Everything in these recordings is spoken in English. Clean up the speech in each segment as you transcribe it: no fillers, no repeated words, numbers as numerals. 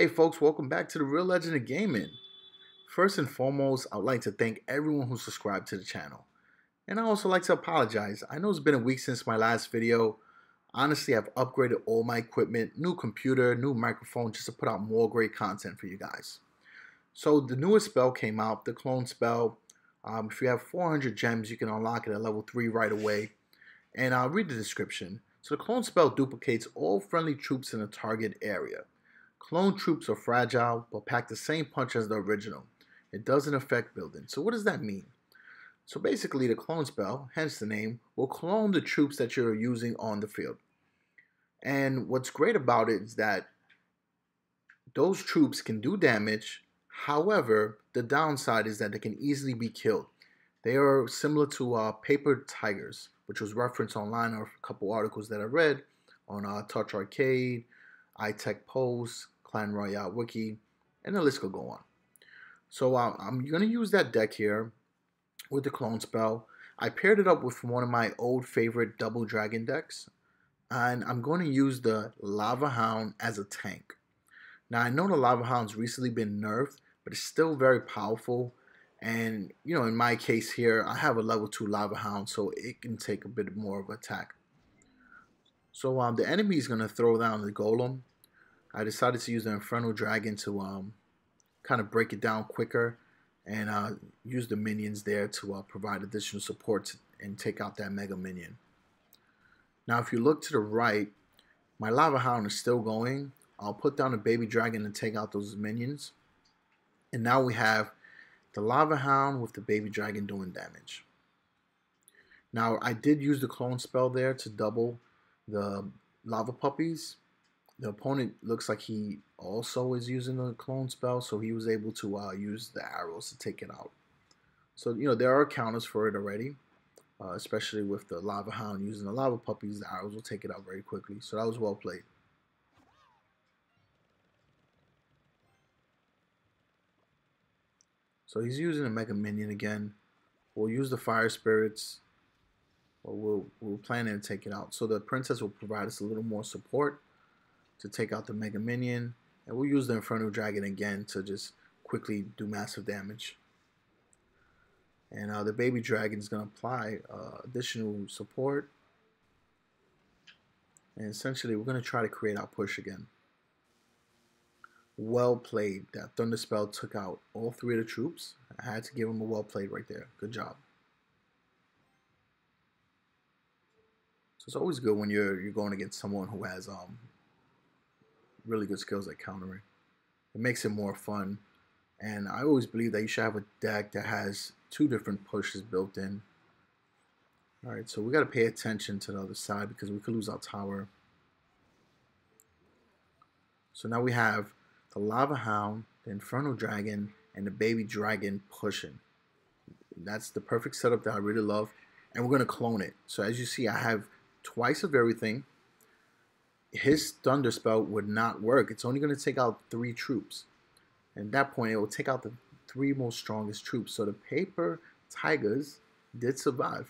Hey folks, welcome back to the Real Legend of Gaming. First and foremost, I would like to thank everyone who subscribed to the channel. And I also like to apologize. I know it's been a week since my last video. Honestly, I've upgraded all my equipment, new computer, new microphone, just to put out more great content for you guys. So the newest spell came out, the clone spell. If you have 400 gems, you can unlock it at level 3 right away. And I'll read the description. So the clone spell duplicates all friendly troops in the target area. Clone troops are fragile, but pack the same punch as the original. It doesn't affect building. So what does that mean? So basically the clone spell, hence the name, will clone the troops that you're using on the field. And what's great about it is that those troops can do damage. However, the downside is that they can easily be killed. They are similar to paper tigers, which was referenced online or a couple articles that I read on Touch Arcade, iTech Post, Clan Royale Wiki, and the list could go on. So I'm going to use that deck here with the clone spell. I paired it up with one of my old favorite double dragon decks, and I'm going to use the Lavahound as a tank. Now I know the Lavahound's recently been nerfed, but it's still very powerful. And you know, in my case here, I have a level 2 Lavahound, so it can take a bit more of an attack. So the enemy is going to throw down the golem. I decided to use the Infernal Dragon to kind of break it down quicker and use the minions there to provide additional support and take out that mega minion. Now if you look to the right, my Lavahound is still going. I'll put down a baby dragon and take out those minions. And now we have the Lavahound with the baby dragon doing damage. Now I did use the clone spell there to double the lava puppies. The opponent looks like he also is using the clone spell, so he was able to use the arrows to take it out. So, you know, there are counters for it already, especially with the Lavahound using the lava puppies. The arrows will take it out very quickly, so that was well played. So he's using a Mega Minion again. We'll use the Fire Spirits, or we'll plan to take it out. So the Princess will provide us a little more support to take out the Mega Minion, and we'll use the Infernal Dragon again to just quickly do massive damage. And the Baby Dragon is going to apply additional support, and essentially we're going to try to create our push again. Well played. That Thunder Spell took out all 3 of the troops. I had to give him a well played right there. Good job. So it's always good when you're going against someone who has really good skills at countering. It makes it more fun, and I always believe that you should have a deck that has 2 different pushes built in. Alright, so we got to pay attention to the other side because we could lose our tower. So now we have the Lavahound, the Infernal Dragon, and the Baby Dragon pushing. That's the perfect setup that I really love, and we're going to clone it. So as you see, I have twice of everything. His Thunder Spell would not work. It's only going to take out 3 troops. And at that point, it will take out the 3 most strongest troops. So the Paper Tigers did survive.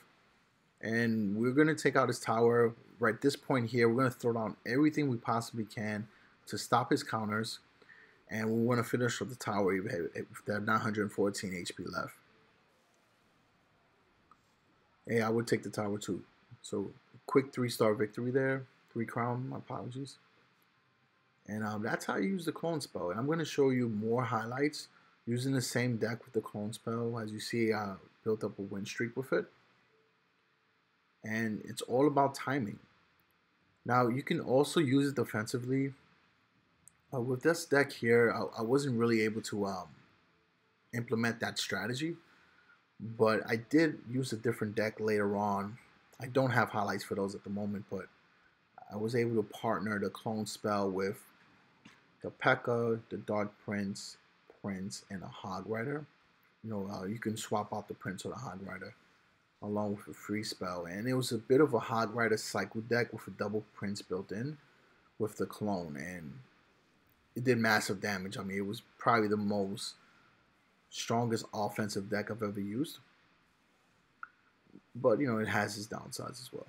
And we're going to take out his tower. Right at this point here, we're going to throw down everything we possibly can to stop his counters. And we want to finish with the tower if they have 914 HP left. Hey, I would take the tower too. So quick 3-star victory there. 3 crown, my apologies. And that's how you use the clone spell. And I'm going to show you more highlights using the same deck with the clone spell. As you see, I built up a win streak with it. And it's all about timing. Now, you can also use it defensively. With this deck here, I wasn't really able to implement that strategy. But I did use a different deck later on. I don't have highlights for those at the moment, but I was able to partner the clone spell with the P.E.K.K.A, the Dark Prince, and a Hog Rider. You know, you can swap out the Prince or the Hog Rider along with a free spell. And it was a bit of a Hog Rider cycle deck with a double Prince built in with the clone. And it did massive damage. I mean, it was probably the strongest offensive deck I've ever used. But, you know, it has its downsides as well.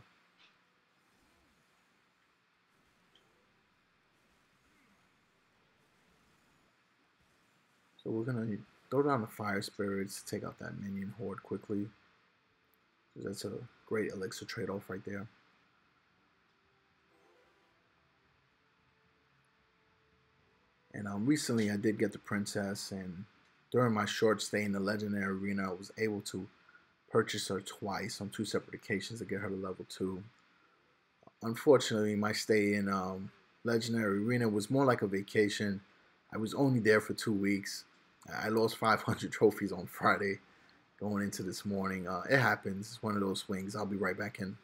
So we're gonna throw down the fire spirits to take out that minion horde quickly. That's a great elixir trade-off right there. And recently I did get the princess, and during my short stay in the legendary arena, I was able to purchase her twice on 2 separate occasions to get her to level 2. Unfortunately, my stay in legendary arena was more like a vacation. I was only there for 2 weeks. I lost 500 trophies on Friday going into this morning. It happens. It's one of those swings. I'll be right back in.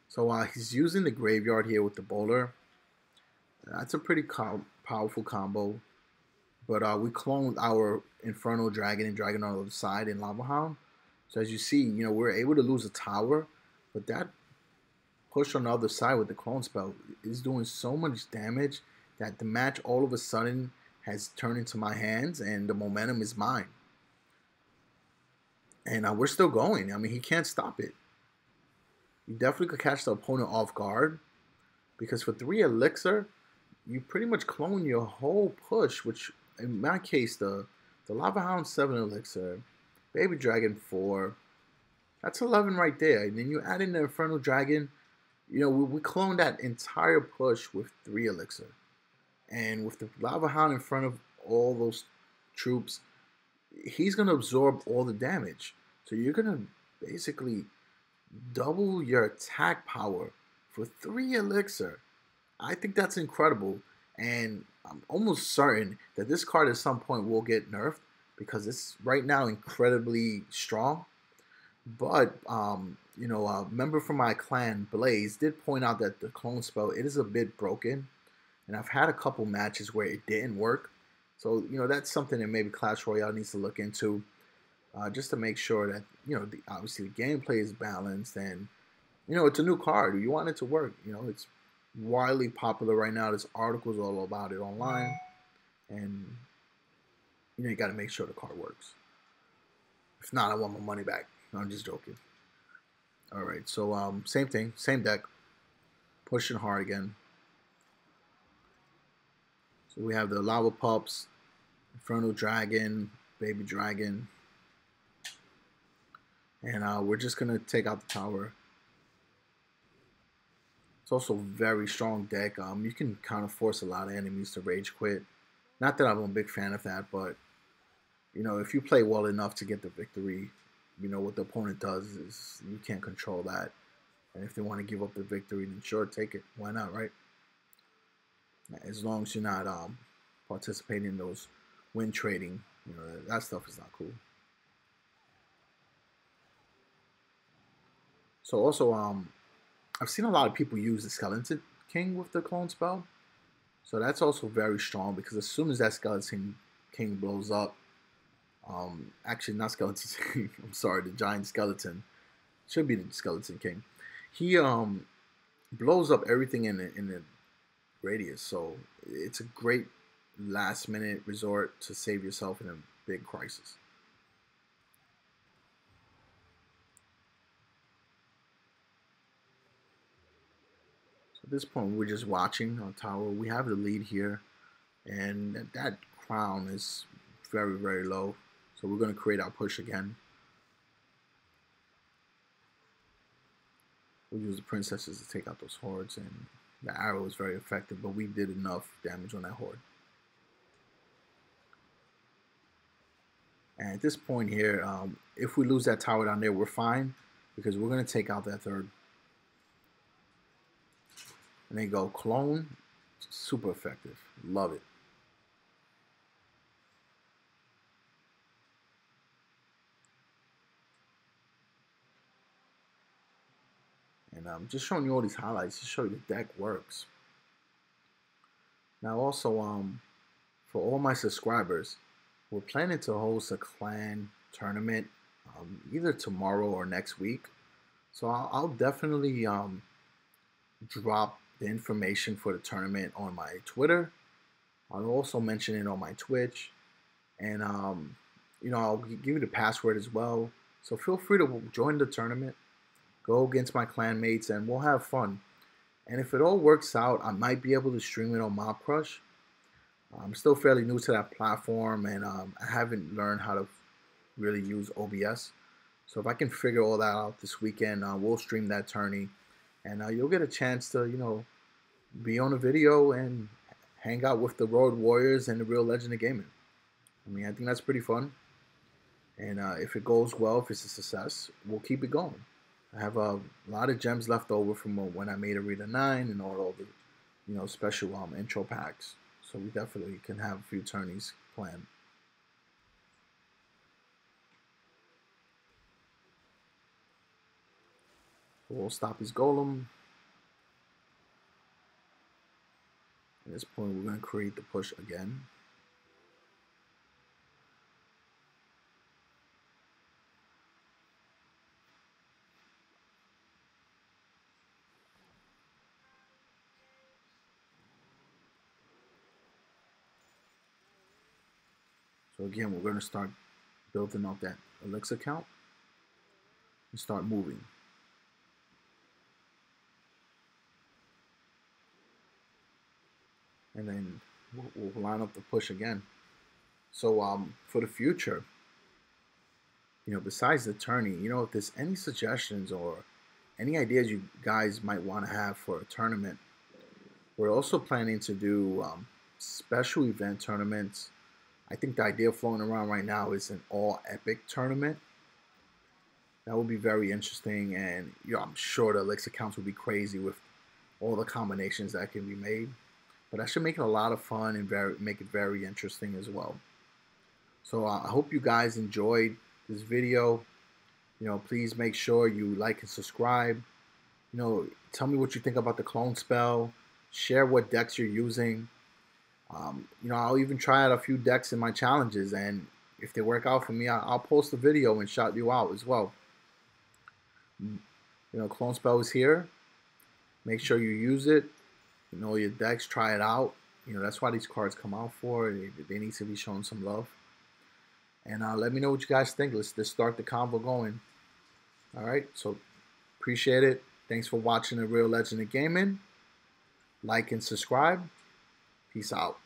So he's using the graveyard here with the bowler. That's a pretty powerful combo. But we cloned our Infernal Dragon and Dragon on the other side in Lavahound. So as you see, we're able to lose a tower, but that push on the other side with the clone spell is doing so much damage that the match all of a sudden has turned into my hands and the momentum is mine. And we're still going. I mean, he can't stop it. You definitely could catch the opponent off guard, because for 3 elixir, you pretty much clone your whole push, which in my case, the Lavahound 7 elixir, Baby Dragon 4, that's 11 right there. And then you add in the Infernal Dragon, we cloned that entire push with 3 elixir. And with the Lavahound in front of all those troops, he's going to absorb all the damage. So you're going to basically double your attack power for 3 elixir. I think that's incredible. And I'm almost certain that this card at some point will get nerfed, because it's right now incredibly strong. But, a member from my clan, Blaze, did point out that the clone spell, it is a bit broken. And I've had a couple matches where it didn't work. So, that's something that maybe Clash Royale needs to look into, just to make sure that, obviously the gameplay is balanced, and, it's a new card. You want it to work. It's widely popular right now. There's articles all about it online. And, you got to make sure the card works. If not, I want my money back. No, I'm just joking. All right, so same thing, same deck. Pushing hard again. So we have the Lava Pups, Infernal Dragon, Baby Dragon. And we're just going to take out the tower. It's also a very strong deck. You can kind of force a lot of enemies to rage quit. Not that I'm a big fan of that, but, if you play well enough to get the victory, what the opponent does is you can't control that. And if they want to give up the victory, then sure, take it. Why not, right? As long as you're not participating in those win trading, that stuff is not cool. So also, I've seen a lot of people use the Skeleton King with the clone spell. So that's also very strong, because as soon as that Skeleton King blows up, actually not Skeleton King, I'm sorry, the Giant Skeleton, should be the Skeleton King. He blows up everything in the radius, so it's a great last minute resort to save yourself in a big crisis. So at this point, we're just watching on tower. We have the lead here, and that crown is very, very low. So we're going to create our push again. We'll use the princesses to take out those hordes, and the arrow is very effective, but we did enough damage on that horde. And at this point here, if we lose that tower down there, we're fine, because we're going to take out that third. And they go clone, super effective, love it. And I'm just showing you all these highlights to show you the deck works. Now also, for all my subscribers, we're planning to host a clan tournament either tomorrow or next week. So I'll definitely drop the information for the tournament on my Twitter. I'll also mention it on my Twitch. And, I'll give you the password as well. So feel free to join the tournament. Go against my clan mates, and we'll have fun. And if it all works out, I might be able to stream it on Mob Crush. I'm still fairly new to that platform, and I haven't learned how to really use OBS. So if I can figure all that out this weekend, we'll stream that tourney, and you'll get a chance to, be on a video and hang out with the Road Warriors and the real legend of gaming. I mean, I think that's pretty fun. And if it goes well, if it's a success, we'll keep it going. I have a lot of gems left over from when I made Arena 9 and all the, special intro packs. So we definitely can have a few tourneys planned. So we'll stop his golem. At this point, we're going to create the push again. So again, we're going to start building up that Elixir count and start moving. And then we'll line up the push again. So for the future, besides the tourney, if there's any suggestions or any ideas you guys might want to have for a tournament, we're also planning to do special event tournaments. I think the idea floating around right now is an all epic tournament. That would be very interesting, and I'm sure the Elixir counts would be crazy with all the combinations that can be made. But that should make it a lot of fun and make it very interesting as well. So I hope you guys enjoyed this video. Please make sure you like and subscribe. Tell me what you think about the clone spell. Share what decks you're using. I'll even try out a few decks in my challenges, and if they work out for me, I'll post a video and shout you out as well. Clone spell is here. Make sure you use it. Your decks, try it out. That's why these cards come out for. They need to be shown some love. And let me know what you guys think. Let's start the convo going. All right, so appreciate it. Thanks for watching The Real Legend of Gaming. Like and subscribe. Peace out.